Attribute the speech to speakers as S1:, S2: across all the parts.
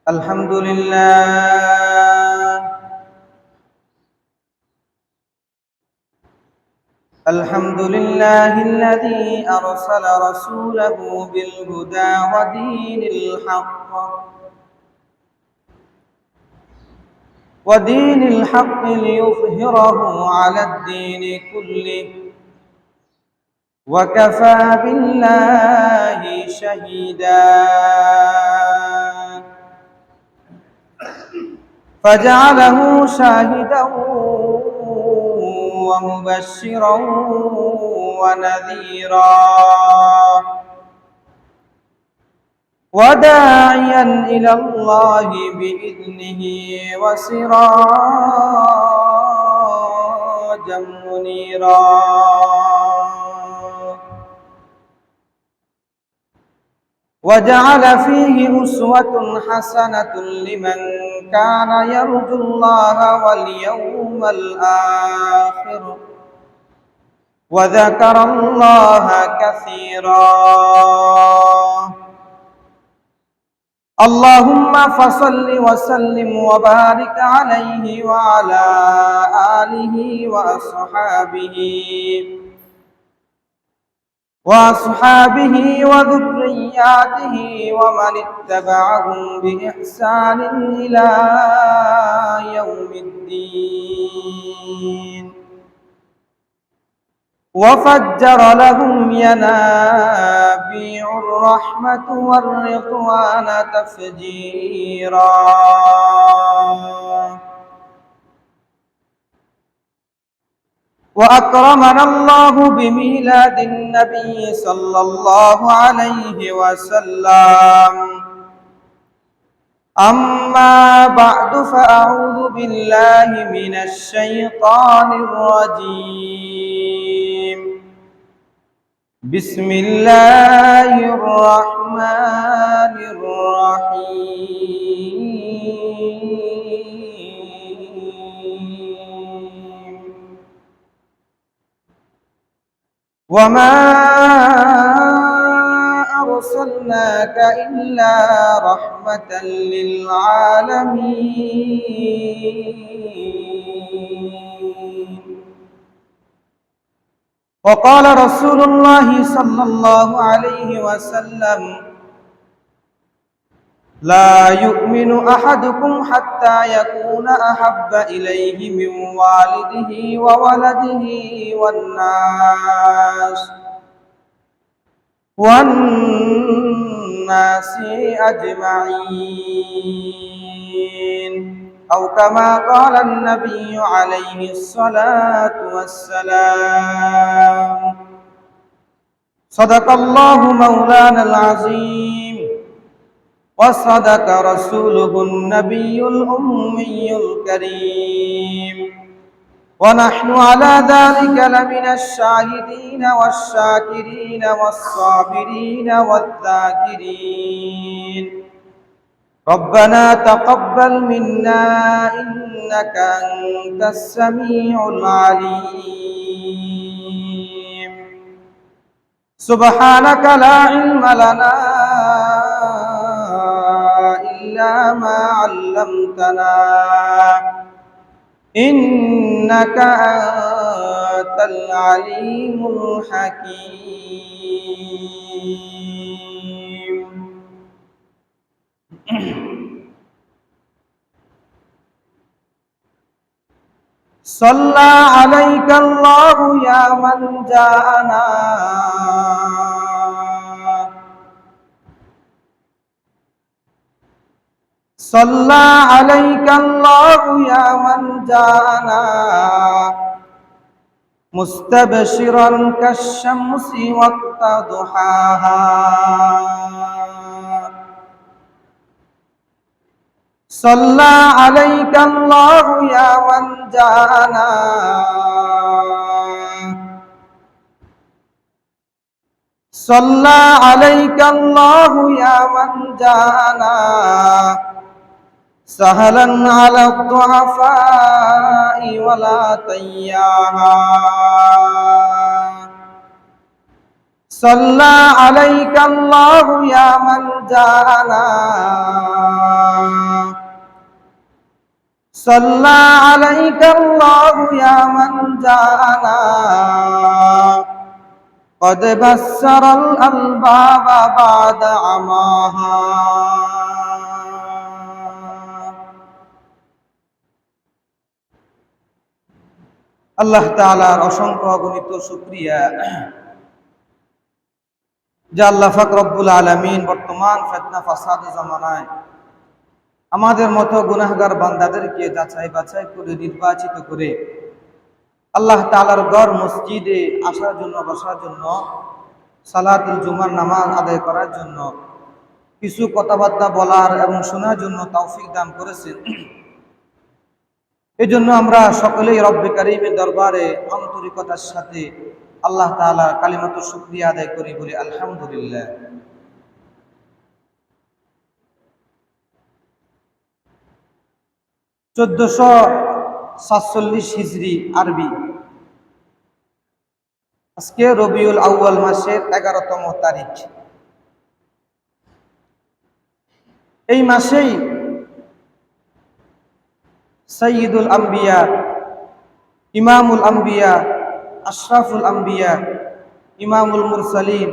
S1: الحمد لله الحمد لله الذي أرسل رسوله بالهدى ودين الحق ليظهره على الدين كله وكفى بالله شهيدا فجعله شاهدا ومبشرا ونذيرا وداعيا إلى الله بإذنه وسراجا منيرا وجعل فيه أسوة حسنة لمن كان يرجو الله واليوم الآخر وذكر الله كثيرا اللهم فصل وسلم وبارك عليه وعلى آله وأصحابه وذرياته ومن اتبعهم بإحسان إلى يوم الدين وفجر لهم ينابيع الرحمة والرضوان تفجيرا وأكرمنا الله بميلاد النبي صلى الله عليه وسلم أما بعد فأعوذ بالله من الشيطان الرجيم بسم الله الرحمن الرحيم وما أرسلناك إلا رحمة للعالمين وقال رسول الله صلى الله عليه وسلم لا يؤمن أحدكم حتى يكون أحب إليه من والده وولده والناس أجمعين أو كما قال النبي عليه الصلاة والسلام صدق الله مولانا العظيم وصدق رسوله النبي الأمي الكريم ونحن على ذلك لمن الشاهدين والشاكرين والصابرين والذاكرين ربنا تقبل منا إنك أنت السميع العليم سبحانك لا علم لنا إلا ما علمتنا إنك أنت العليم الحكيم صلى عليك الله يا من جاءنا صلى عليك الله يا من جاءنا مستبشرا كالشمس وقت ضحاها صلى عليك الله يا من جاءنا صلى عليك الله يا من جاءنا سهلا على الضعفاء ولا تياها صلى عليك الله يا من جاءنا সাল্লা আলাইকা আল্লাহু ইয়া মান জাআনা قد بصر الألباب بعد عماها আল্লাহ তাআলার অসংখ্য অগণিত শুকরিয়া যে আল্লাহ পাক রব্বুল আলামিন বর্তমান ফিতনা ফাসাদ জামানায় আমাদের মতো গুনাহগার বান্দাদেরকে যাচাই বাছাই করে নির্বাচিত করে আল্লাহ তাআলার ঘর মসজিদে আসার জন্য বসার জন্য সালাতুল জুমার নামাজ আদায় করার জন্য কিছু কথাবার্তা বলার এবং শোনার জন্য তৌফিক দান করেছেন। এই জন্য আমরা সকলেই রব্বে কারীমের দরবারে আন্তরিকতার সাথে আল্লাহ তাআলার কালিমাতু শুকরিয়া আদায় করি, বলি আলহামদুলিল্লাহ। (1447) হিজরি আরবি, আজকে রবিউল আউয়াল মাসের 11তম তারিখ। এই মাসেই সাইয়্যিদুল আম্বিয়া, ইমামুল আম্বিয়া, আশরাফুল আম্বিয়া, ইমামুল মুরসালিন,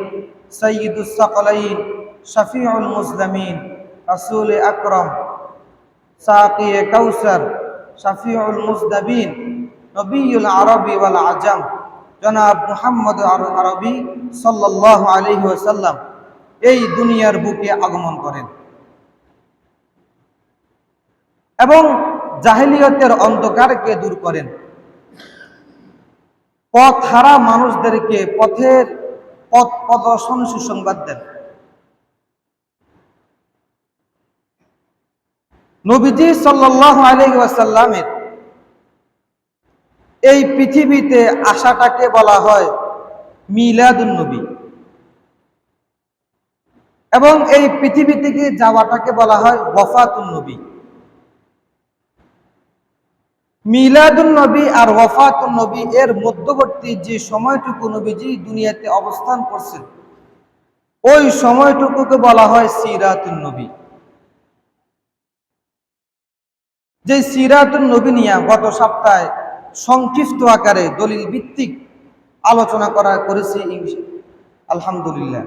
S1: সাইয়্যিদুস সাকলাইন, শাফিউল মুসলিমিন, রাসূল আকরাম, সাকিয়ে কাউসার, শাফিউল মুজদাবিন, নবিয়ুল আরবি ওয়াল আজম, জনাব মুহাম্মদ আরবি সাল্লাল্লাহু আলাইহি ওয়াসাল্লাম এই দুনিয়ার বুকে আগমন করেন এবং জাহেলিয়তের অন্ধকারকে দূর করেন, পথ হারা মানুষদেরকে পথের পথ প্রদর্শন সুসংবাদ দেন। নবীজি সাল্লাল্লাহু আলাইহি ওয়াসাল্লামের এই পৃথিবীতে আসাটাকে বলা হয় মিলাদুন নবী এবং এই পৃথিবী থেকে যাওয়াটাকে বলা হয় ওয়াফাতুন নবী। মিলাদুন নবী আর ওয়াফাতুন নবী এর মধ্যবর্তী যে সময়টুকু নবীজি দুনিয়াতে অবস্থান করছেন ওই সময়টুকুকে বলা হয় সিরাতুন নবী। যে সিরাতুন নবী নিয়ে গত সপ্তাহে সংক্ষিপ্ত আকারে দলিল ভিত্তিক আলোচনা করেছি আলহামদুলিল্লাহ।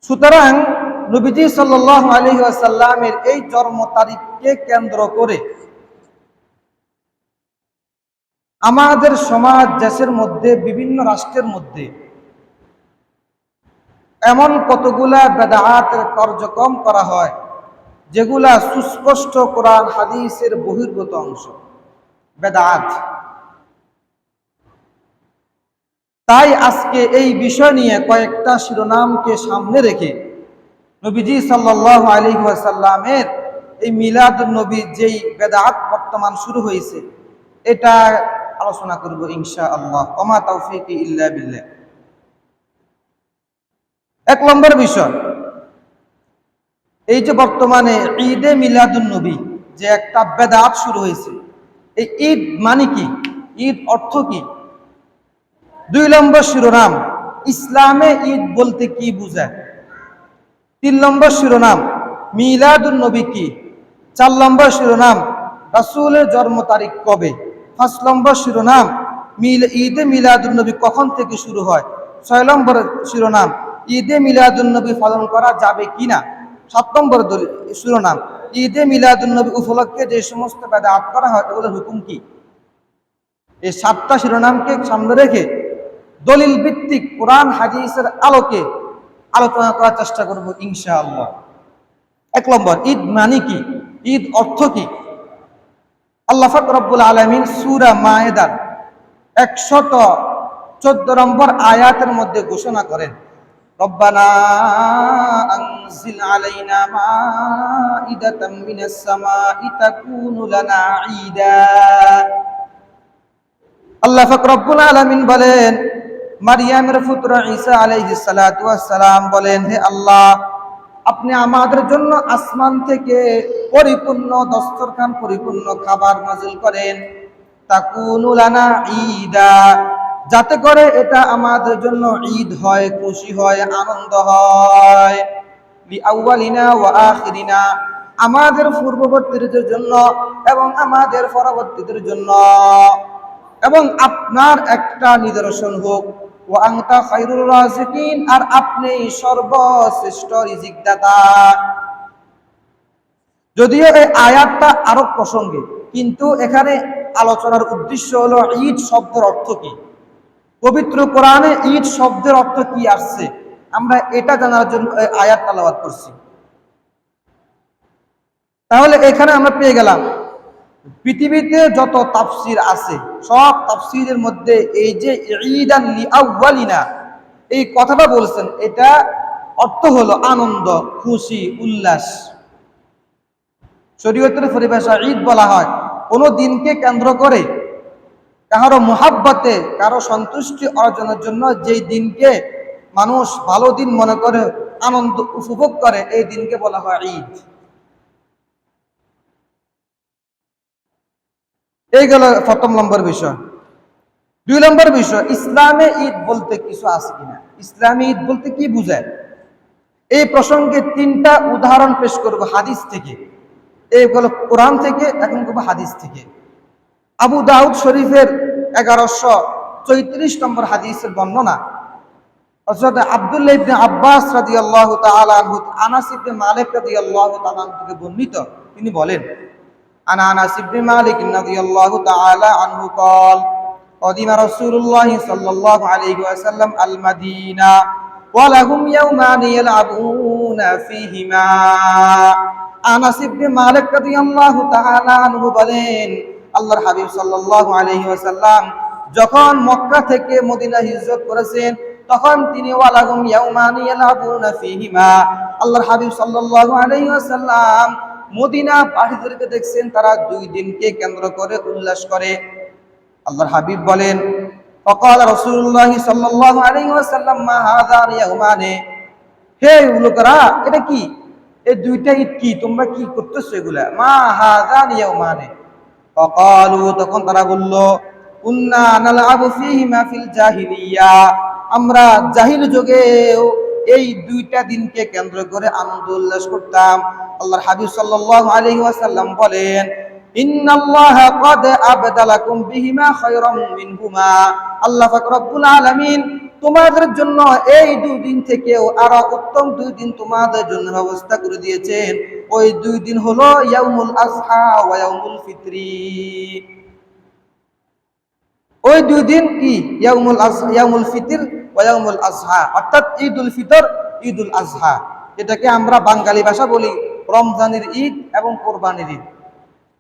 S1: সুতরাং নবীজি সাল্লাল্লাহু আলাইহি ওয়াসাল্লামের এই জন্ম তারিখকে কেন্দ্র করে আমাদের সমাজ দেশের মধ্যে বিভিন্ন রাষ্ট্রের মধ্যে এমন কতগুলা বেদাতের কার্যক্রম করা হয় যেগুলা সুস্পষ্ট কোরআন হাদিসের বহির্ভূত অংশ, বেদাত। তাই আজকে এই বিষয় নিয়ে কয়েকটা শিরোনামকে সামনে রেখে নবীজি সাল্লাল্লাহু আলাইহি ওয়াসাল্লামের এই মিলাদুন নবী যেই বেদাত বর্তমান শুরু হয়েছে এটা আলোচনা করব ইনশাআল্লাহ। ওমা তাওফীকি ইল্লা বিল্লাহ। এক নম্বর বিষয়, এই যে বর্তমানে ঈদে মিলাদুন নবী যে একটা বেদাত শুরু হয়েছে, এই ঈদ মানে কি, ঈদ অর্থ কি? 2 নম্বর শিরোনাম, ইসলামে ঈদ বলতে কি বোঝায়? 3 নম্বর শিরোনাম, মিলাদুন নবী কি? 4 নম্বর শিরোনাম, রাসূলের জন্ম তারিখ কবে? 5 নম্বর শিরোনাম, ঈদে মিলাদুন নবী কখন থেকে শুরু হয়? 6 নম্বর শিরোনাম, ঈদে মিলাদুন নবী পালন করা যাবে কিনা? 7 নম্বর শিরোনাম, ঈদে মিলাদুন নবী উপলক্ষে যে সমস্ত বেদাত করা হয় এগুলোর হুকুম কি? এই 7টা শিরোনামকে সামনে রেখে দলিল ভিত্তিক কোরআন হাদিসের আলোকে আলোচনা করার চেষ্টা করব ইনশাআল্লাহ। 1 নম্বর, ঈদ মানে কি, ঈদ অর্থ কি? আল্লাহ পাক রব্বুল আলামিন সূরা মায়েদার 114 নম্বর আয়াতের মধ্যে ঘোষণা করেন, রব্বানা আনজিল আলাইনা মাইদাতাম মিনাস সামাই তাকুনু লানা ঈদা। আল্লাহ পাক রব্বুল আলামিন বলেন, মারিয়ামের পুত্র ঈসা আলাইহিস সালাতু ওয়াস সালাম বলেন, হে আল্লাহ, আপনি আমাদের জন্য আসমান থেকে পরিপূর্ণ দস্তরখান, পরিপূর্ণ খাবার নাযিল করেন, তাকুনু লানা ঈদা, যাতে করে এটা আমাদের জন্য ঈদ হয়, খুশি হয়, আনন্দ হয়, লিআউয়ালিনা ওয়া আখিরিনা, আমাদের পূর্ববর্তীদের জন্য এবং আমাদের পরবর্তীদের জন্য, এবং আপনার একটা নিদর্শন হোক, ওয়া আনতা খায়রুর রাযিকিন, আর আপনি সর্বশ্রেষ্ঠ রিজিকদাতা। যদিও এই আয়াতটা আরব প্রসঙ্গে, কিন্তু এখানে আলোচনার উদ্দেশ্য হলো ঈদ শব্দের অর্থ কি, পবিত্র কোরআনে ঈদ শব্দের অর্থ কি আসছে, আমরা এটা জানার জন্য এই আয়াত তেলাওয়াত করছি। তাহলে এখানে আমরা পেয়ে গেলাম পৃথিবীতে যত তাফসির আছে সব তাফসিরের মধ্যে এই যে ঈদান লিআউয়ালিনা এই কথাটা বলছেন, এটা অর্থ হলো আনন্দ, খুশি, উল্লাস। শরীয়তের পরিভাষা ঈদ বলা হয় কোনো দিনকে কেন্দ্র করে কারো মুহাব্বতে, কারো সন্তুষ্টি অর্জনের জন্য যেই দিনকে মানুষ ভালো দিন মনে করে, আনন্দ উপভোগ করে, এই দিনকে বলা হয় ঈদ। এই গেল প্রথম নম্বর বিষয়। 2 নম্বর বিষয়, ইসলামে ঈদ বলতে কিছু আছে কিনা, ইসলামে ঈদ বলতে কি বোঝায়। এই প্রসঙ্গে 3টা উদাহরণ পেশ করব হাদিস থেকে। এইগুলো কোরআন থেকে, এখন করব হাদিস থেকে। আবু দাউদ শরীফের 1134 নম্বর হাদিসের বর্ণনা, হযরত আব্দুল্লাহ ইবনে আব্বাস রাদিয়াল্লাহু তাআলা আনহু, আনাস ইবনে মালিক রাদিয়াল্লাহু তাআলা আনহু থেকে বর্ণিত, তিনি বলেন, আনা আনাস ইবনে মালিক রাদিয়াল্লাহু তাআলা আনহু قال قدم رسول الله صلى الله عليه وسلم المدينة ولهم يومان يلعبون فيهما। আনাস ইবনে মালিক রাদিয়াল্লাহু তাআলা আনহু বলেন, আল্লাহর হাবিব সাল্লাল্লাহু আলাইহি ওয়াসাল্লাম যখন মক্কা থেকে মদিনা হিজরত করেছেন, তখন তিনি ওয়ালাহুম ইয়াউমানি ইয়ালাবুনা ফীহিমা, আল্লাহর হাবিব সাল্লাল্লাহু আলাইহি ওয়াসাল্লাম মদিনা বাসীদেরকে দেখছেন তারা 2 দিনকে কেন্দ্র করে উল্লাস করে। আল্লাহর হাবিব বলেন, ফাকাল রাসূলুল্লাহ সাল্লাল্লাহু আলাইহি ওয়াসাল্লাম মা হাযানি ইয়াউমানি, হে লোকেরা এটা কি, এই 2টা ঈদ কি, তোমরা কি করতেছো এগুলা, মা হাযানি ইয়াউমানি। ফাকালু, তখন তারা বলল, কুন্না নালআবু ফীহিমা ফিল জাহিলিয়া, আমরা জাহিল যুগেও এই 2টা দিনকে কেন্দ্র করে আনন্দ উল্লাস করতাম। আল্লাহর হাবিব সাল্লাল্লাহু আলাইহি ওয়াসাল্লাম বলেন, ইন্নাল্লাহা ক্বাদ আবদালাকুম বিহিমা খায়রাম মিনহুমা, আল্লাহ পাক রব্বুল আলামিন তোমাদের জন্য এই 2 দিন থেকেও আরো উত্তম 2 দিন তোমাদের জন্য ব্যবস্থা করে দিয়েছেন। ওই 2 দিন হলো ইয়াউমুল আযহা ওয়া ইয়াউমুল ফিতরি। ওই 2 দিন কি, ইয়াউমুল ফিতর ওয়া ইয়াউমুল আযহা, অর্থাৎ ঈদুল ফিতর, ঈদুল আযহা, এটাকে আমরা বাঙালি ভাষা বলি রমজানের ঈদ এবং কোরবানির ঈদ।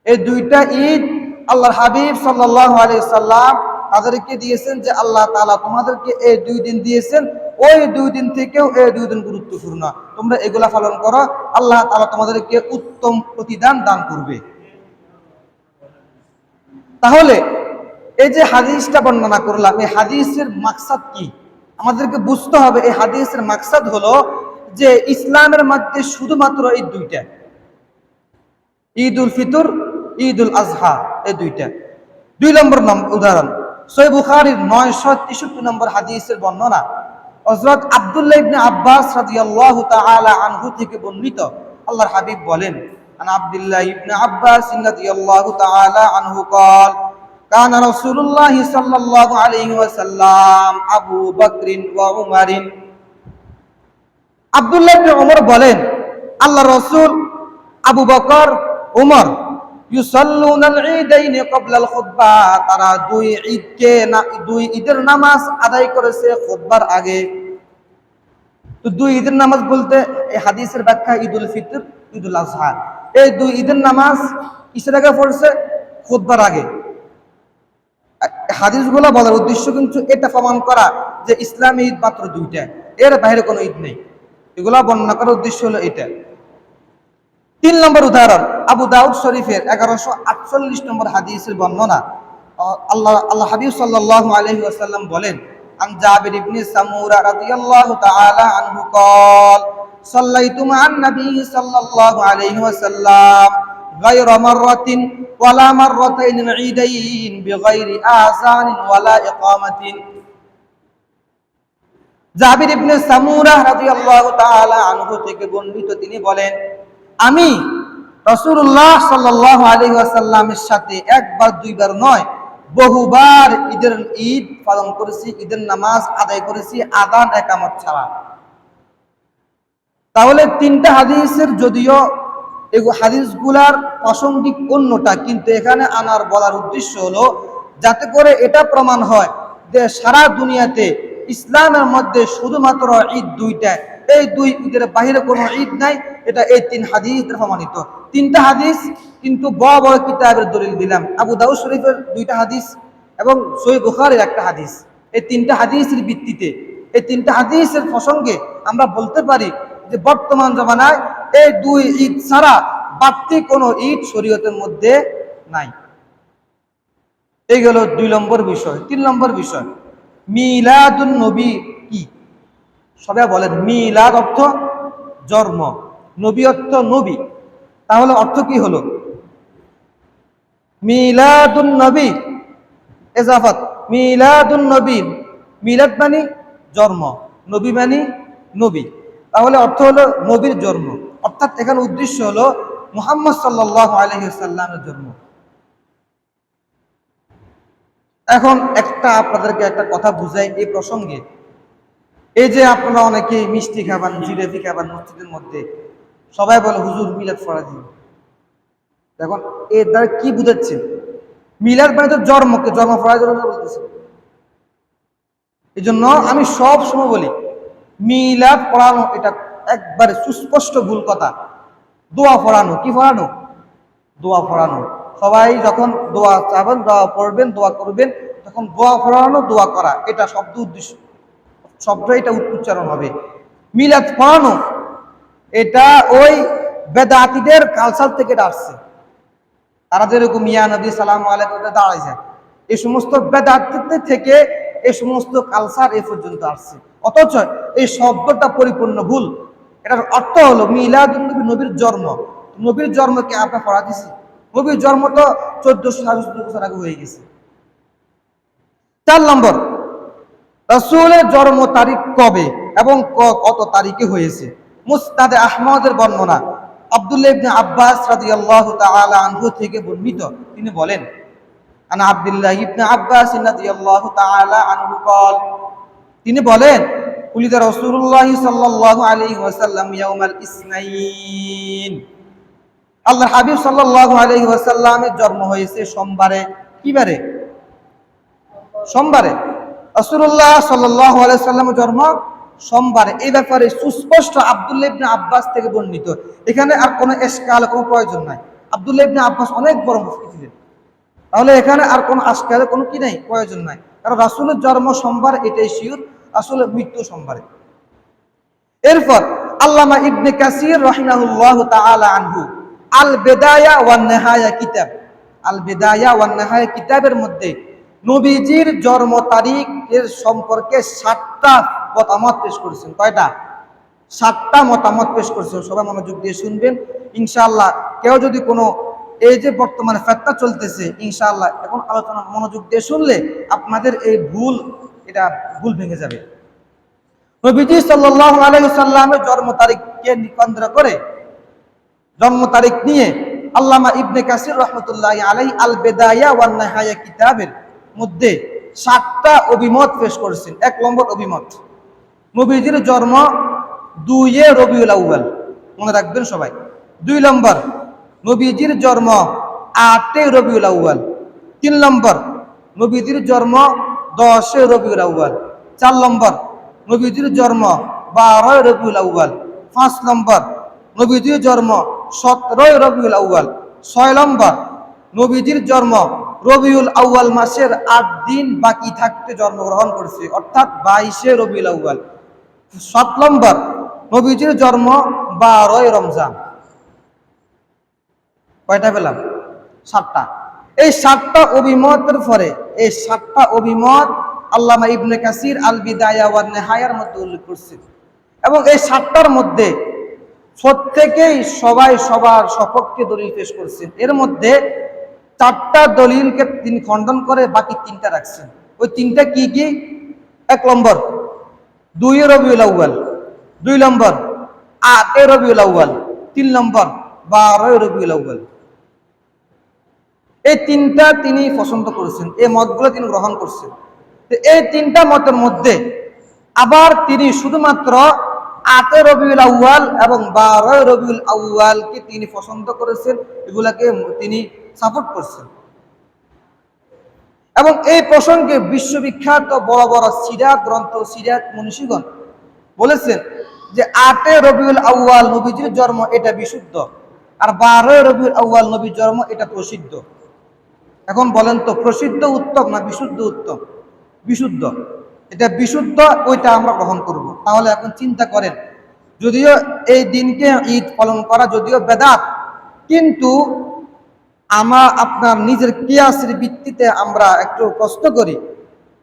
S1: এই 2টা ঈদ আল্লাহর হাবিব সাল্লাল্লাহু আলাইহি সাল্লাম তাদেরকে দিয়েছেন, যে আল্লাহ তাআলা তোমাদেরকে এই 2 দিন দিয়েছেন, ওই 2 দিন থেকেও এই 2 দিন গুরুত্বপূর্ণ, তোমরা এগুলা পালন করো, আল্লাহ তাআলা তোমাদেরকে উত্তম প্রতিদান দান করবে। তাহলে এই যে হাদিসটা বর্ণনা করলাম, এই হাদিসের মাকসাদ কি, আমাদেরকে বুঝতে হবে। এই হাদিসের মাকসাদ হলো যে ইসলামের মধ্যে শুধুমাত্র এই 2টা, ঈদুল ফিতর, ঈদুল আযহা, এই 2টা। 2 নম্বর উদাহরণ, সহিহ বুখারীর 963 নম্বর হাদিসের বর্ণনা, হযরত আব্দুল্লাহ ইবনে আব্বাস রাদিয়াল্লাহু তাআলা আনহু থেকে বর্ণিত, আল্লাহর হাবিব বলেন, আন আব্দুল্লাহ ইবনে আব্বাস রাদিয়াল্লাহু তাআলা আনহু قال কানা রাসূলুল্লাহ সাল্লাল্লাহু আলাইহি ওয়াসাল্লাম আবু বকর ওয়া উমর। আব্দুল্লাহ ইবনে ওমর বলেন, আল্লাহর রাসূল, আবু বকর, উমর, ইউসাল্লুনাল ঈদাইন ক্বাবলাল খুতবা, তারা 2 ঈদের নামাজ আদায় করেছে খুতবার আগে। তো 2 ঈদের নামাজ বলতে এই হাদিসের ব্যাখ্যা ঈদুল ফিতর, ঈদুল আযহা, এই 2 ঈদের নামাজ কিসের আগে পড়ছে, খুতবার আগে। হাদিসগুলো বলার উদ্দেশ্য কিন্তু এটা প্রমাণ করা যে ইসলামী ঈদ মাত্র 2টা, এর বাইরে কোনো ঈদ নেই, এগুলা বর্ণনা করার উদ্দেশ্য হলো এটা। 3 নম্বর উদাহরণ, আবু দাউদ শরীফের 1148 নম্বর হাদিসের বর্ণনা, আল্লাহ হাবিব সাল্লাল্লাহু আলাইহি ওয়াসাল্লাম বলেন, আন জাবির ইবনে সামুরা রাদিয়াল্লাহু তাআলা আনহু قال সাল্লাইতু মা'আন নবী সাল্লাল্লাহু আলাইহি ওয়াসাল্লাম গায়রা মাররাতিন ওয়ালা মাররাতাইন ঈদাইন বিগাইরি আযানিন ওয়ালা ইকামাতিন। জাবির ইবনে সামুরা রাদিয়াল্লাহু তাআলা আনহু থেকে বর্ণিত, তিনি বলেন, আমি রাসূলুল্লাহ সাল্লাল্লাহু আলাইহি ওয়াসাল্লামের সাথে একবার দুইবার নয়, বহুবার ঈদ পালন করেছি, ঈদের নামাজ আদায় করেছি আযান ইকামত ছাড়া। তাহলে তিনটা হাদিসের যদিও এই হাদিসগুলার প্রাসঙ্গিক অন্যটা, কিন্তু এখানে আনার বলার উদ্দেশ্য হলো যাতে করে এটা প্রমাণ হয় যে সারা দুনিয়াতে ইসলামের মধ্যে শুধুমাত্র ঈদ দুইটা, এই দুই ঈদের বাহিরে কোনো ঈদ নাই। এটা এই তিন হাদিস প্রমাণিত। তিনটা হাদিস কিন্তু বড় বড় কিতাবের দলিল দিলাম, আবু দাউদ শরীফের দুইটা হাদিস এবং সহিহ বুখারীর একটা হাদিস। এই তিনটা হাদিসের ভিত্তিতে, এই তিনটা হাদিসের প্রসঙ্গে আমরা বলতে পারি যে বর্তমান জামানায় এই দুই ঈদ ছাড়া বাড়তি কোনো ঈদ শরীয়তের মধ্যে নাই। এই গেল 2 নম্বর বিষয়। 3 নম্বর বিষয়, মিলাদুন নবী কি? সবাই বলেন মিলাদ অর্থ জন্ম, নবী অর্থ নবী। তাহলে অর্থ কি হলো? মিলাদুন নবী এজাফাত, মিলাদুন নবী, মিলাদ মানে জন্ম, নবী মানে নবী। তাহলে অর্থ হলো নবীর জন্ম, অর্থাৎ এখানে উদ্দেশ্য হলো মুহাম্মদ সাল্লাল্লাহু আলাইহি ওয়াসাল্লামের জন্ম। এখন আপনাদেরকে একটা কথা বুঝাই এই প্রসঙ্গে। এই যে আপনারা অনেকে মিষ্টি খাবেন, জিলেবি খাবেন মসজিদের মধ্যে, সবাই বলে হুজুর মিলাদ ফরজ। এখন এর দ্বারা কি বুঝাচ্ছে? মিলাদ মানে তো জন্মকে জন্ম ফরজ বলতেছে। এই জন্য আমি সব সময় বলি মিলাদ পড়ানো এটা একবারে সুস্পষ্ট ভুল কথা। দোয়া পড়ানো, কি পড়ানো? দোয়া পড়ানো। সবাই যখন দোয়া চাবেন, দোয়া পড়বেন, দোয়া করবেন, তখন দোয়া পড়ানো, দোয়া করা, এটা শব্দ উদ্দেশ্য, শব্দ এটা উচ্চারণ হবে। মিলাদ পড়ানো এটা ওই বেদাতীদের কালচার থেকে এটা আসছে। তারা যেরকম ইয়া নবী সালাম আলাইকুম দাঁড়াইছে, এই সমস্ত বেদাতীদের থেকে এই সমস্ত কালচার এ পর্যন্ত আসছে। অথচ এই শব্দটা পরিপূর্ণ ভুল। এটার অর্থ হলো মিলাদুন নবী, নবীর জন্ম। নবীর জন্মকে আমরা পড়া দিছি? নবীর জন্ম তো 1400 বছর আগে হয়ে গেছে। 4 নম্বর, রাসূলের জন্ম তারিখ কবে এবং কত তারিখে হয়েছে? মুসনাদে আহমদের বর্ণনা আব্দুল্লাহ ইবনে আব্বাস রাদিয়াল্লাহু তাআলা আনহু থেকে বর্ণিত, তিনি বলেন আনা আব্দুল্লাহ ইবনে আব্বাস রাদিয়াল্লাহু তাআলা আনহু قال, তিনি বলেন উলিদা রাসূলুল্লাহ সাল্লাল্লাহু আলাইহি ওয়াসাল্লাম ইয়াউমাল ইসনাইন, আল্লাহর হাবিব সাল্লাল্লাহু আলাইহি ওয়াসাল্লামের জন্ম হয়েছে সোমবারে। কি বারে? সোমবারে। রাসূলুল্লাহ সাল্লাল্লাহু আলাইহি ওয়াসাল্লামের জন্ম সোমবারে। এই ব্যাপারে সুস্পষ্ট আব্দুল্লাহ ইবনে আব্বাস থেকে বর্ণিত। এখানে আর কোনো ইশকাল, কোনো প্রয়োজন নাই। আব্দুল্লাহ ইবনে আব্বাস অনেক বড় মুফতি ছিলেন, তাহলে এখানে আর কোনো আশকালের কোনো কি নাই, প্রয়োজন নাই। কারণ রাসূলের জন্ম সোমবার, এটাই শিওর। রাসূলের মৃত্যু সোমবারে। এরপর আল্লামা ইবনে কাসির রাহিমাহুল্লাহু তাআলা আনহু আল বিদায়া ওয়ান নিহায়া কিতাব, আল বিদায়া ওয়ান নিহায়া কিতাবের মধ্যে নবীজির জন্ম তারিখের সম্পর্কে 7টা মতামত পেশ করেছেন। কয়টা? 7টা মতামত পেশ করেছেন। সবাই মনোযোগ দিয়ে শুনবেন ইনশাআল্লাহ। কেউ যদি কোনো এই যে বর্তমানে ফতোয়া চলতেছে, ইনশাআল্লাহ এখন আলোচনা মনোযোগ দিয়ে শুনলে আপনাদের এই এটা ভুল ভেঙে যাবে। নবীজি সাল্লাল্লাহু আলাইহি ওয়াসাল্লামের জন্ম তারিখকে কেন্দ্র করে, জন্ম তারিখ নিয়ে আল্লামা ইবনে কাসির রাহমাতুল্লাহি আলাইহি আল বিদায়া ওয়ান নিহায়া কিতাবের মধ্যে 7টা অভিমত পেশ করেছেন। 1 নম্বর অভিমত, নবীজির জন্ম 2 রবিউল আউয়াল, মনে রাখবেন সবাই। 2 নম্বর, নবীজির জন্ম 8 রবিউল আউয়াল। 3 নম্বর, নবীজির জন্ম 10 রবিউল আউয়াল। 4 নম্বর, নবীজির জন্ম 12 রবিউল আউয়াল। 5 নম্বর, নবীজির জন্ম 17 রবিউল আউয়াল। 6 নম্বর, নবীজির জন্ম রবিউল আউয়াল মাসের 8 দিন বাকি থাকতে জন্মগ্রহণ করেছে, অর্থাৎ 22 রবিউল আউয়াল। 7 নম্বর, নবীজির জন্ম 12 রমজান। কয়টা পেলাম? 7টা। এই 7টা অভিমতের পরে এই 7টা অভিমত আল্লামা ইবনে কাসির আল বিদায়া ওয়ান নিহায়ার মধ্যে উল্লেখ করছেন। এবং এই 7টার মধ্যে প্রত্যেকেই সবাই সবার সপক্ষে দলিল পেশ করছেন। এর মধ্যে 4টা দলিলকে তিনি খণ্ডন করে বাকি 3টা রাখছেন। ওই 3টা কি কি? 1 নম্বর 2 রবিউল আউয়াল, 2 নম্বর 8 রবিউল আউয়াল, 3 নম্বর 12 রবিউল আউয়াল। এই তিনটা তিনি পছন্দ করেছেন, এই মতগুলো তিনি গ্রহণ করছেন। এই তিনটা মতের মধ্যে আবার তিনি শুধুমাত্র 8 রবিউল আউয়াল এবং 12 রবিউল আউয়ালকে তিনি পছন্দ করেছেন, এগুলাকে তিনি সাপোর্ট করছেন। এবং এই প্রসঙ্গে বিশ্ববিখ্যাত বড় বড় সিরাত গ্রন্থ, সিরাত মনীষীগণ বলেছেন যে 8 রবিউল আউয়াল নবীজির জন্ম, এটা বিশুদ্ধ, আর 12 রবিউল আউয়াল নবীর জন্ম, এটা প্রসিদ্ধ। এখন বলেন তো, প্রসিদ্ধ উত্তম না বিশুদ্ধ উত্তম? বিশুদ্ধ। এটা বিশুদ্ধ, ওইটা আমরা গ্রহণ করব। তাহলে এখন চিন্তা করেন, যদিও এই দিনকে ঈদ পালন করা যদিও বেদাত, কিন্তু আপনার নিজের কিয়াসের ভিত্তিতে আমরা একটু প্রশ্ন করি,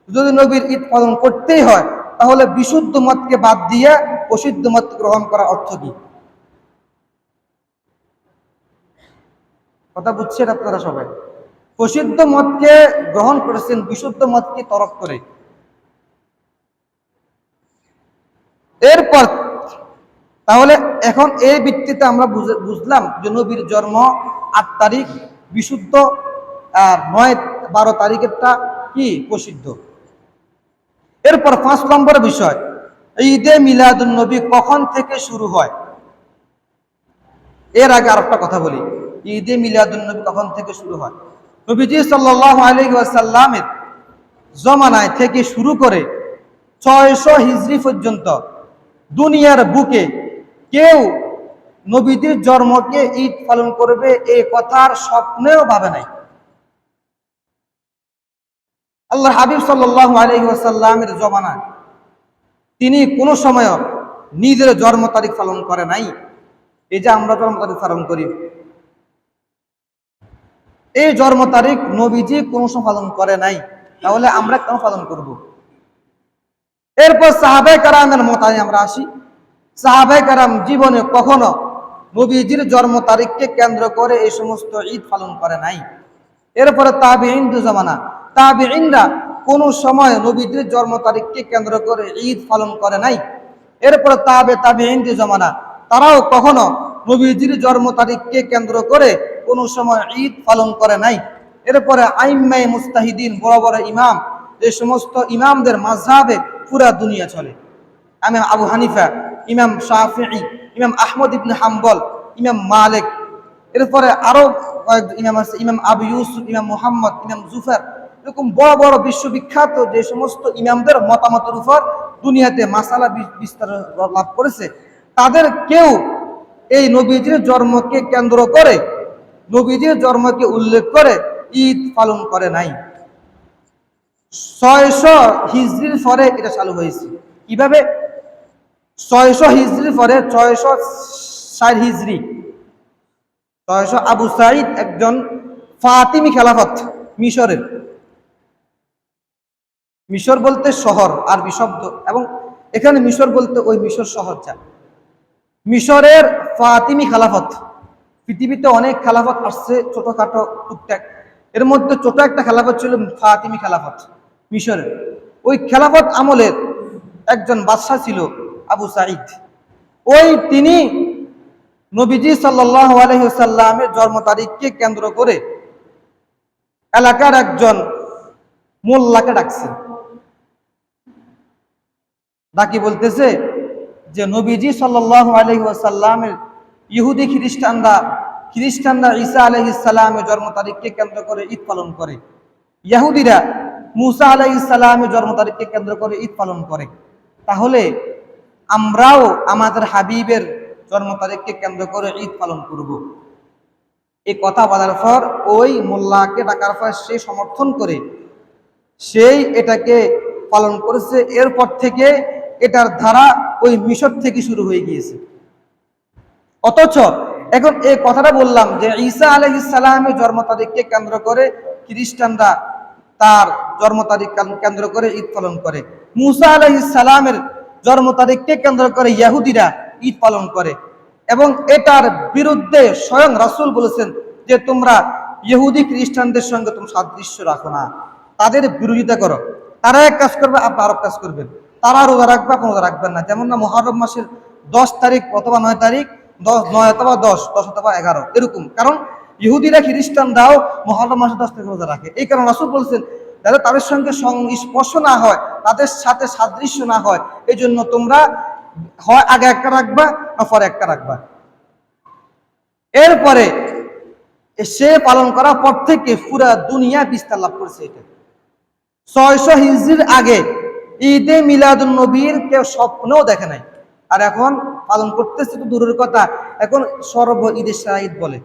S1: যদি নবীর ঈদ পালন করতেই হয় তাহলে বিশুদ্ধ মতকে বাদ দিয়ে প্রসিদ্ধ মত গ্রহণ করার অর্থ কি? কথা বুঝছেন আপনারা সবাই? প্রসিদ্ধ মতকে গ্রহণ করেছেন বিশুদ্ধ মতকে তরক করে। এরপর তাহলে এখন এই ভিত্তিতে আমরা বুঝলাম যে নবীর জন্ম 8 তারিখ বিশুদ্ধ, আর 9-12 তারিখেরটা কি? প্রসিদ্ধ। এরপর 5 নম্বর বিষয়, ঈদে মিলাদুন নবী কখন থেকে শুরু হয়? এর আগে আরেকটা কথা বলি, ঈদে মিলাদুন নবী কখন থেকে শুরু হয়? নবীজি সাল্লাল্লাহু আলাইহি ওয়াসাল্লামের জমানায় থেকে শুরু করে 600 হিজরি পর্যন্ত দুনিয়ার বুকে কেউ নবীজির জন্মকে ঈদ পালন করবে এই কথার স্বপ্নেও ভাবে নাই। আল্লাহ হাবিব সাল্লাল্লাহু আলাইহি ওয়াসাল্লামের জমানায় তিনি কোনো সময় নিজের জন্ম তারিখ পালন করে নাই। এই যে আমরা জন্ম তারিখ পালন করি, এই জন্ম তারিখ নবীজি কোনো সময় পালন করে নাই, তাহলে আমরা কেন পালন করব? এরপর সাহাবায়ে কেরামের মতায় আমরা আসি। সাহাবায়ে কেরাম জীবনে কখনো নবীজির জন্ম তারিখকে কেন্দ্র করে এই সমস্ত ঈদ পালন করে নাই। এরপরে তাবিঈনদের জামানা, তাবিঈনরা কোনো সময় নবীজির জন্ম তারিখকে কেন্দ্র করে ঈদ পালন করে নাই। এরপরে তাবিঈনদের জামানা, তারাও কখনো নবীজির জন্ম তারিখকে কেন্দ্র করে কোনো সময় ঈদ পালন করে নাই। এরপরে আইম্মায়ে মুজতাহিদিন, বড় বড় ইমাম, যে সমস্ত ইমামদের মাযহাবে পুরা দুনিয়া চলে, ইমাম আবু হানিফা, ইমাম শাফিঈ, ইমাম আহমদ ইবনে হাম্বল, ইমাম মালিক, এরপরে আরো ইমাম আছে, ইমাম আবু ইউসুফ, ইমাম মুহাম্মদ, ইমাম জুফার, এরকম বড় বড় বিশ্ববিখ্যাত যে সমস্ত ইমামদের মতামতের উপর দুনিয়াতে মাসালা বিস্তার লাভ করেছে, তাদের কেউ এই নবীজির জন্মকে কেন্দ্র করে, নবীজির জন্মকে উল্লেখ করে ঈদ পালন করে নাই। 600 হিজরির পরে এটা চালু হয়েছে। কিভাবে? 600 হিজরির পরে 660 হিজরি, 600 আবু সাঈদ একজন ফাতিমি খেলাফত, মিশরের, মিশর বলতে শহর আরবি শব্দ, এবং এখানে মিশর বলতে ওই মিশর শহর যা, মিশরের ফাতিমি খেলাফত। পৃথিবীতে অনেক খেলাফত আসছে ছোটখাটো টুকটাক, এর মধ্যে ছোট একটা খেলাফত ছিল ফাতিমি খেলাফত মিশরের। ওই খেলাফত আমলের একজন বাদশা ছিল আবু সাঈদ। ওই তিনি নবীজি সাল্লাল্লাহু আলাইহি ওয়াসাল্লামের জন্ম তারিখকে কেন্দ্র করে এলাকার একজন মোল্লাকে ডাকছে, ডাকি বলতেছে যে নবীজি সাল্লাল্লাহু আলাইহি ওয়াসাল্লামের ইহুদি খ্রিস্টানরা ঈসা আলাইহিস সালামের জন্ম তারিখকে কেন্দ্র করে ঈদ পালন করে, ইহুদিরা মুসা আলাইহিস সালামের জন্ম তারিখকে কেন্দ্র করে ঈদ পালন করে, তাহলে আমরাও আমাদের হাবিবের জন্ম তারিখকে কেন্দ্র করে ঈদ পালন করব। এই কথা বলার পর ওই মোল্লাকে ডাকার পর সে সমর্থন করে সেই এটাকে পালন করেছে। এরপর থেকে এটার ধারা ওই মিশর থেকে শুরু হয়ে গিয়েছে। অথচ এখন এই কথাটা বললাম যে ঈসা আলাইহিস সালামের জন্ম তারিখকে কেন্দ্র করে খ্রিস্টানরা তার জন্ম তারিখ কেন্দ্র করে ঈদ পালন করে, মুসা আলাইহিস সালামের জন্ম তারিখকে কেন্দ্র করে ইহুদিরা ঈদ পালন করে, এবং এটার বিরুদ্ধে স্বয়ং রাসূল বলেছেন যে তোমরা ইহুদি খ্রিস্টানদের সঙ্গে তোমরা সাদৃশ্য রাখো না, তাদের বিরোধিতা করো, তারা এক কাজ করবে আপনারা আরেক কাজ করবেন, তারা রোজা রাখবে আপনারা রোজা রাখবেন না। যেমন না মুহররম মাসের 10 তারিখ অথবা 9 তারিখ 9 অথবা 10 অথবা 11 এরকম। কারণ ইহুদিরা খ্রিস্টানরাও মুহররম মাসে 10 থেকে রোজা রাখে। এই কারণে রাসূল বলছেন যাতে তাদের সঙ্গে সংস্পর্শ না হয়, তাদের সাথে সাদৃশ্য না হয়, এই জন্য তোমরা হয় আগে একটা রাখবা না পরে একটা রাখবা। এরপরে সে পালন করার পর থেকে পুরা দুনিয়া বিস্তার লাভ করেছে। এটা 600 হিজরির আগে ঈদে মিলাদুন নবীর কেউ স্বপ্নেও দেখে নাই, আর এখন পালন করতেছে তো দূরের কথা, এখন সর্ব ঈদের সেরা ঈদ বলে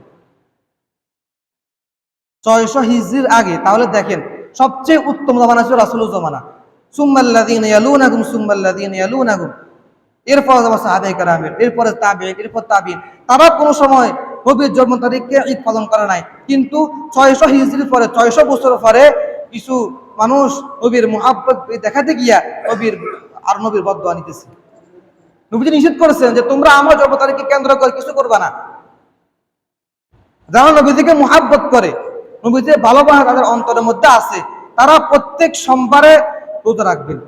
S1: 600 হিজরির আগে। তাহলে দেখেন সবচেয়ে উত্তম জমানা ছিল রাসূলের জমানা, সুম্মাল্লাযীনা ইয়ালুনাকুম সুম্মাল্লাযীনা ইয়ালুনাকুম, এরপর সাহাবায়ে কেরামের, এরপরে তাবেঈন, এরপর তাবিঈন। তারা কোনো সময় নবীর জন্ম তারিখকে ঈদ পালন করে নাই, কিন্তু 600 হিজরির পরে 600 বছর পরে কিছু মানুষ নবীর মুহাব্বত দেখাতে গিয়া নবীর বদদোয়া নিতেছে। নবীজি নিষেধ করেছেন যে তোমরা আমার জন্ম তারিখকে কেন্দ্র করে কিছু করবা না। যারা নবীজিকে মুহাব্বত করে, নবীজির ভালোবাসা তাদের অন্তরের মধ্যে আছে, তারা প্রত্যেক সোমবারে রোজা রাখবেন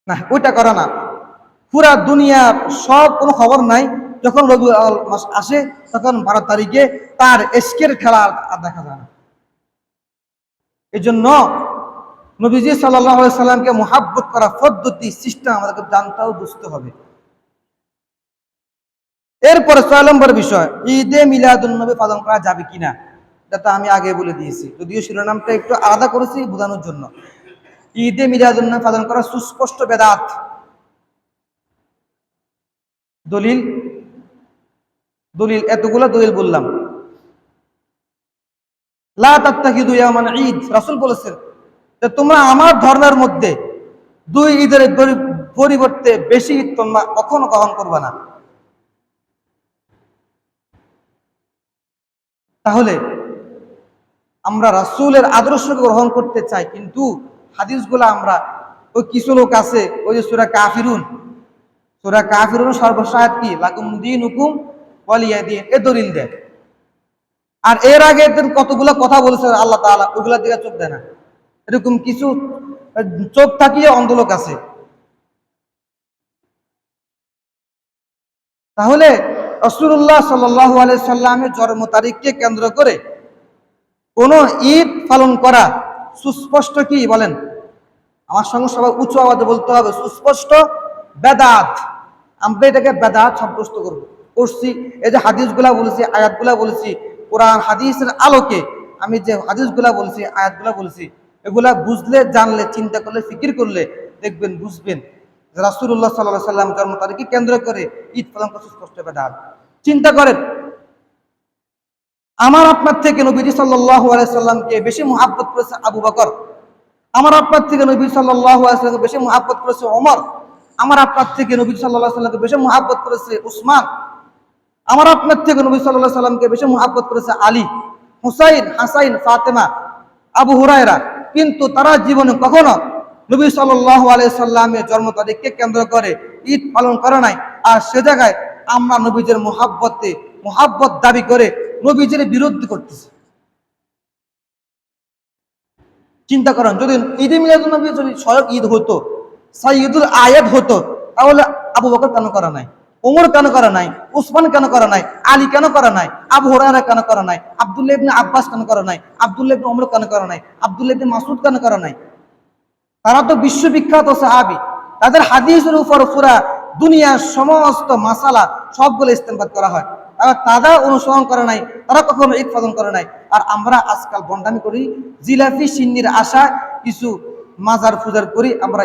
S1: না, ওইটা করে না। পুরা দুনিয়ার সব কোনো খবর নাই, যখন রবি মাস আসে তখন 12 তারিখে তার এশকের খেলা আর দেখা যায় না। এই জন্য নবীজি সাল্লাল্লাহু আলাইহি সাল্লামকে মুহাব্বত করা পদ্ধতি সিস্টেম আমাদেরকে জানতেও বুঝতে হবে। এরপরে 6 নম্বর বিষয়, ঈদে মিলাদুন নবী পালন করা যাবে কিনা, এটা তো আমি আগে বলে দিয়েছি, যদিও শিরোনামটা একটু আলাদা করেছি বোঝানোর জন্য। ঈদে মিলাদুন নবী পালন করা সুস্পষ্ট বেদাত। দলিল এতগুলো দলিল বললাম। লা তাত্তাখিযু ইয়াওমান ঈদ, রাসূল বলেছেন যে তোমরা আমার ধর্মের মধ্যে 2 ঈদের পরিবর্তে বেশি ঈদ তোমরা কখনো গ্রহণ করবে না। তাহলে আমরা রাসূলের আদর্শকে গ্রহণ করতে চাই, কিন্তু হাদিসগুলো আমরা ওই কিছু লোক আছে, ওই যে সূরা কাফিরুন সর্বশেষ আয়াত কি, লাকুম দীনুকুম ওয়ালিয়া দীন, এ দলিল দেয়। আর এর আগে কতগুলো কথা বলেছে আল্লাহ তাআলা, ওগুলা দিকে চোখ দেয় না। এরকম কিছু চোখ থাকিয়ে অন্ধ লোক আছে। তাহলে রাসূলুল্লাহ সাল্লাল্লাহু আলাইহি সাল্লামের জন্ম তারিখকে কেন্দ্র করে কোন ঈদ পালন করা সুস্পষ্ট কি বলেন, আমার সঙ্গে সবাই উঁচু আওয়াজে বলতে হবে, সুস্পষ্ট বেদাত। আমরা এটাকে বেদাত সাব্যস্ত করছি। এই যে হাদিসগুলা বলেছি, আয়াতগুলা বলেছি, কোরআন হাদিসের আলোকে আমি যে হাদিসগুলা বলেছি, আয়াতগুলা বলেছি, এগুলা বুঝলে, জানলে, চিন্তা করলে, ফিকির করলে দেখবেন, বুঝবেন রাসূলুল্লাহ সাল্লাল্লাহু আলাইহি সাল্লাম জন্ম তারিখকে কেন্দ্র করে ঈদ পালন করা সুস্পষ্ট বেদাত। চিন্তা করেন, আমার আপনার থেকে নবীজি সাল্লাল্লাহু আলাইহি সাল্লামকে বেশি মুহাব্বত করেছে আবু বকর, আমার আপনার থেকে নবী সাল্লাল্লাহু আলাইহি সাল্লামকে বেশি মুহাব্বত করেছে ওমর, আমার আপনার থেকে নবী সাল্লাল্লাহু আলাইহি সাল্লামকে বেশি মুহাব্বত করেছে উসমান, আমার আপনার থেকে নবী সাল্লাল্লাহু আলাইহি সাল্লামকে বেশি মুহাব্বত করেছে আলী, হুসাইন, হাসাইন, ফাতেমা, আবু হুরায়রা। কিন্তু তারা জীবনে কখনো নবী সাল্লাল্লাহু আলাইহি সাল্লামের জন্ম তারিখকে কেন্দ্র করে ঈদ পালন করে নাই। আর সে জায়গায় আমরা নবীদের মুহাব্বত দাবি করে নবীজির বিরুদ্ধে করতেছি। চিন্তা করেন, যদি ঈদে মিলাদুন নবী যদি স্বয়ং ঈদ হতো, সাইয়্যিদুল আয়াদ হতো, তাহলে আবু বকর কেন করা নাই, ওমর কেন করা নাই, উসমান কেন করা নাই, আলী কেন করা নাই, আবু হুরায়রা কেন করা নাই, আব্দুল্লাহ ইবনে আব্বাস কেন করা নাই, আব্দুল্লাহ ইবনে ওমর কেন করা নাই, আব্দুল্লাহ ইবনে মাসউদ কেন করা নাই? তারা তো বিশ্ববিখ্যাত সাহাবী, তাদের হাদিসের উপর পুরা দুনিয়ার সমস্ত মাসালা সবগুলো ইস্তেমবাদ করা হয়। তারা অনুসরণ করে নাই, তারা কখনো ঈদ পালন করে নাই। আর আমরা আজকাল বন্ডামি করি, জিলাপি সিন্নির আশা কিছু মাজার পূজার করি, আমরা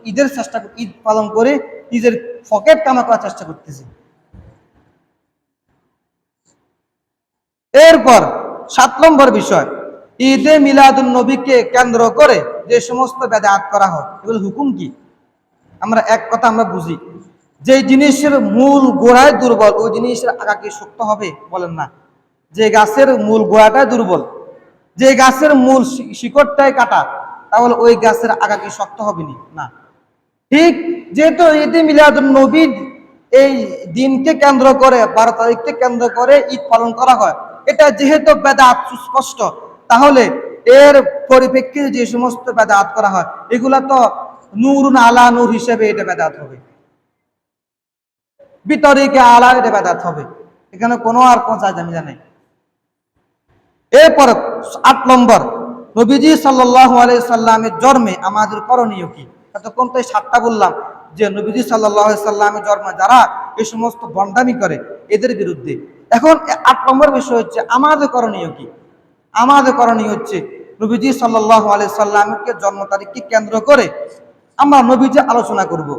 S1: ঈদের চেষ্টা, ঈদ পালন করে নিজের পকেট কামা করার চেষ্টা করতেছি। এরপর 7 নম্বর বিষয়, ঈদে মিলাদুন নবীকে কেন্দ্র করে যে সমস্ত বেদাত করা হয়, এগুলো হুকুম কি? আমরা এক কথা আমরা বুঝি, যে জিনিসের মূল গোড়ায় দুর্বল ওই জিনিসের আগা কি শক্ত হবে? বলেন না। যে গাছের মূল গোড়াটাই দুর্বল, যে গাছের মূল শিকড়টাই কাটা, তাহলে ওই গাছের আগা কি শক্ত হবে না? ঠিক যেহেতু ঈদে মিলাদুন নবী এই দিনকে কেন্দ্র করে, 12 তারিখকে কেন্দ্র করে ঈদ পালন করা হয়, এটা যেহেতু বেদাত সুস্পষ্ট, তাহলে এর পরিপ্রেক্ষিতে যে সমস্ত বেদাত করা হয় এগুলা তো নূরুন আলা নূর হিসেবে এটা বেদাত হবে। বিতরিকে আলা এটা বেদাত হবে, এখানে কোনো আর কোনো জায়গা নেই। এরপর ৮ নম্বর, নবীজি সাল্লাল্লাহু আলাইহি সাল্লামের জন্মে আমাদের করণীয় কি? এতক্ষণ তো 7টা বললাম যে নবীজি সাল্লাল্লাহু আলাইহি সাল্লামের জন্মে যারা এই সমস্ত বন্ডামি করে এদের বিরুদ্ধে। এখন ৮ নম্বর বিষয় হচ্ছে আমাদের করণীয় কি? আমাদের করণীয় হচ্ছে নবীজি সাল্লাল্লাহু আলাইহি সাল্লামকে জন্ম তারিখকে কেন্দ্র করে আমরা নবীজি আলোচনা করব,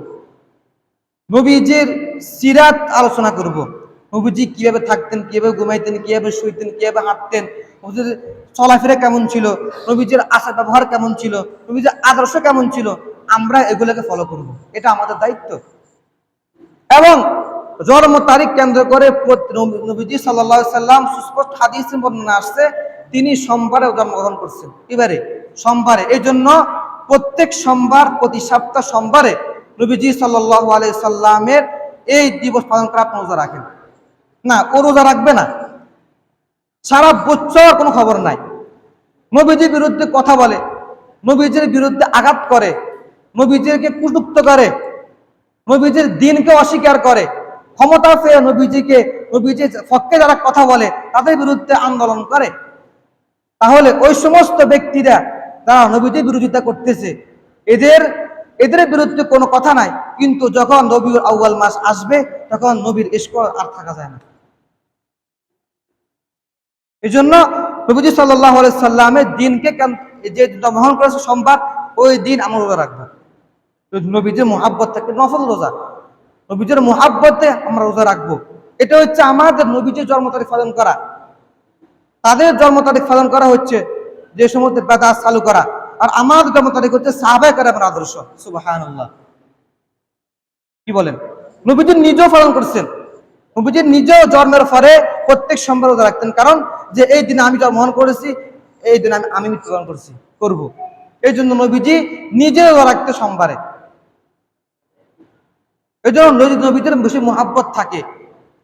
S1: নবীজির সিরাত আলোচনা করব, নবীজি কিভাবে থাকতেন, কিভাবে ঘুমাইতেন, কিভাবে শুইতেন, কিভাবে হাঁটতেন, নবীজির চলাফেরা কেমন ছিল, নবীজির আচার ব্যবহার কেমন ছিল, নবীজির আদর্শ কেমন ছিল, আমরা এগুলোকে ফলো করব। এটা আমাদের দায়িত্ব। এবং জন্ম তারিখ কেন্দ্র করে নবীজি সাল্লাল্লাহু আলাইহি সাল্লাম সুস্পষ্ট হাদিসে বর্ণনা আসছে তিনি সোমবারে জন্মগ্রহণ করছেন, এবারে সোমবারে। এই জন্য প্রত্যেক সোমবার, প্রতি সপ্তাহ সোমবারে নবীজি সাল্লাল্লাহু আলাইহি সাল্লামের এই দিবস পালন করে আপনি রোজা রাখেন না, ও রোজা রাখবে না, সারা বছর কোনো খবর নাই, নবীজির বিরুদ্ধে কথা বলে, নবীজির বিরুদ্ধে আঘাত করে, নবীজিকে কটূক্ত করে, নবীজির দিনকে অস্বীকার করে, ক্ষমতা পেয়ে নবীজির পক্ষে যারা কথা বলে তাদের বিরুদ্ধে আন্দোলন করে, তাহলে ওই সমস্ত ব্যক্তিরা যারা নবীজির বিরোধিতা করতেছে এদের বিরুদ্ধে কোনো কথা নাই। কিন্তু যখন রবিউল আউয়াল মাস আসবে তখন নবীর ইশক আর থাকা যায় না। এই জন্য নবীজি সাল্লাল্লাহু আলাইহি সাল্লামের দিনকে যে গ্রহণ করেছে সোমবার, ওই দিন আমরা রোজা রাখবো। নবীজির মুহাব্বত থাকে, নফল রোজা, নবীজির মুহাব্বতে আমরা রোজা রাখবো। এটা হচ্ছে আমাদের নবীজির জন্ম তারিখ পালন করা। তাদের জন্ম তারিখ পালন করা হচ্ছে যে সমস্ত বেদাত চালু করা, আর আমাদের জন্ম তারিখ হচ্ছে সাহাবায়ে কেরামের আদর্শ। সুবহানাল্লাহ, কি বলেন? নবীজি নিজেও পালন করছেন, নবীজি নিজেও জন্মের পরে প্রত্যেক সোমবার রোজা রাখতেন, কারণ যে এই দিনে আমি জন্মগ্রহণ করেছি, এই দিনে আমি মৃত্যুবরণ করব। এই জন্য নবীজি নিজে রোজা রাখতে সোমবারে। এই জন্য নবীদের বেশি মুহাব্বত থাকে।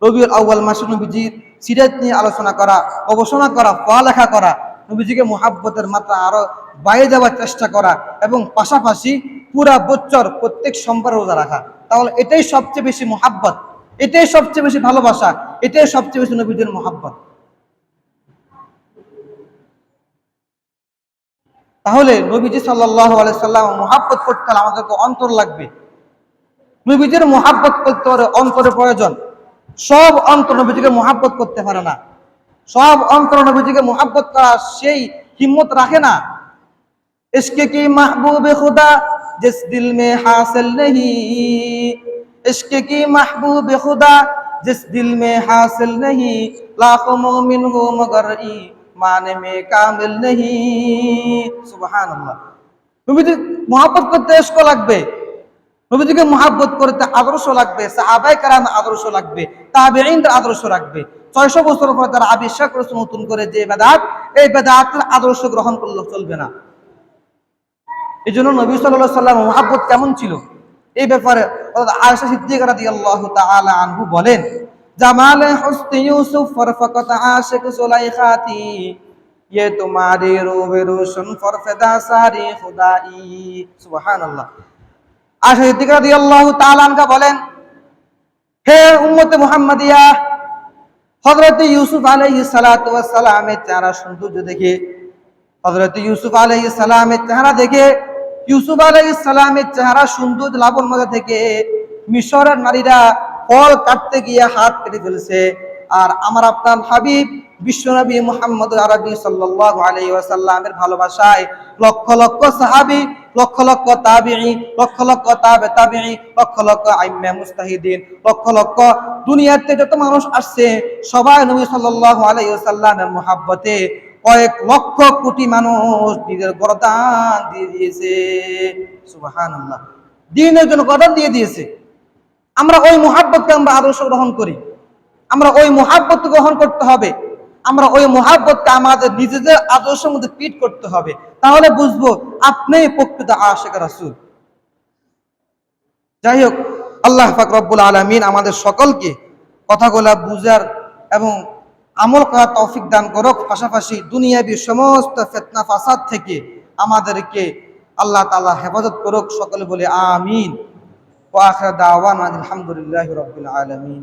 S1: রবিউল আউয়াল মাসে নবীজির সিরাত নিয়ে আলোচনা করা, গবেষণা করা, পড়ালেখা করা, নবীজিকে মুহাব্বতের মাত্রা আরো বাইরে যাওয়ার চেষ্টা করা, এবং পাশাপাশি পুরা বছর প্রত্যেক সোমবার রোজা রাখা। তাহলে এটাই সবচেয়ে বেশি মুহাব্বত, এটাই সবচেয়ে বেশি ভালোবাসা, এটাই সবচেয়ে বেশি নবীদের মুহাব্বত। তাহলে নবীজি সাল্লাল্লাহু আলাইহি সাল্লাম মুহাব্বত করতে হলে আমাদেরকে অন্তর লাগবে। নবীজির মুহাব্বত করতে হলে অন্তরের প্রয়োজন। সব অন্তর নবীজিকে মুহাব্বত করতে পারে না, সব অন্তর নবীজিকে মুহাব্বত করা সেই হিম্মত রাখে না। ইশকে কি মাহবুবে খুদা জিস দিল মে হাসিল নেহি, ইশকে কি মাহবুবে খুদা জিস দিল মে হাসিল নেহি, লাখো মুমিন হো মগর মানে মে কামিল নেহি। সুবহানাল্লাহ। নবীজি মুহাব্বত করতে ইশক লাগবে, নবীজিকে মুহাব্বত করতে আদর্শ লাগবে, সাহাবায়ে কেরাম আদর্শ লাগবে, তাবেঈনদের আদর্শ লাগবে। 600 বছর পর তারা আবিষ্কার করেছে নতুন করে যে বেদাত, এই বেদাতের আদর্শ গ্রহণ করলে চলবে না। এই জন্য নবী সাল্লাল্লাহু আলাইহি ওয়াসাল্লাম মুহাব্বত কেমন ছিল এই ব্যাপারে আয়েশা সিদ্দিকা রাদিয়াল্লাহু তাআলা আনহু বলেন, জামালে হুসনি ইউসুফ ফারফাকাত আশিক সুলাইখাতি, ये तुम्हारे रोवे रोशन फरफदा सारी खुदाई। सुबहानाल्लाह। আয়েশা সিদ্দিকা রাদিয়াল্লাহু তাআলা আনহা বলেন, হে উম্মতে মুহাম্মাদিয়া, হযরত ইউসুফ আলাইহিস সালাতু ওয়াস সালামের চেহারা সৌন্দর্য দেখে, হযরত ইউসুফ আলাইহিস সালামের চেহারা দেখে, ইউসুফ আলাইহিস সালামের চেহারা সৌন্দর্য লাবণ্যতা থেকে মিশরের নারীরা ফল কাটতে গিয়ে হাত কেটে ফেলেছে। আর আমার আপনার হাবিব বিশ্বনবী মুহাম্মদ আরবি সাল্লাল্লাহু আলাইহি ওয়াসাল্লামের ভালোবাসায় লক্ষ লক্ষ সাহাবী, লক্ষ লক্ষ তাবিঈ, লক্ষ লক্ষ তাবে তাবিঈ, লক্ষ লক্ষ আইম্মা মুস্তাহিদিন, লক্ষ লক্ষ দুনিয়াতে যত মানুষ আসছে সবাই নবী সাল্লাল্লাহু আলাইহি ওয়াসাল্লামের মুহাব্বতে কয়েক লক্ষ কোটি মানুষ নিজের গরদান দিয়ে দিয়েছে। সুবহানাল্লাহ। দ্বীনের জন্য গরদান দিয়ে দিয়েছে। আমরা ওই মুহাব্বতকে আমরা আদর্শ গ্রহণ করি, আমরা ওই মুহাব্বত গ্রহণ করতে হবে, আমরা ওই মুহাব্বতকে আমাদের নিজেদের আদর্শের মধ্যে ফিট করতে হবে, তাহলে বুঝবো আপনি প্রকৃত আশিক রাসূল। যাই হোক, আল্লাহ পাক রব্বুল আলামিন আমাদের সকলকে কথাগুলা বুঝার এবং আমল করার তৌফিক দান করুক। পাশাপাশি দুনিয়াবি সমস্ত ফিতনা ফাসাদ থেকে আমাদেরকে আল্লাহ তাআলা হেফাজত করুক। সকলে বলে আমিন। ওয়া আখিরু দাওয়ানা আলহামদুলিল্লাহি রাব্বিল আলামিন।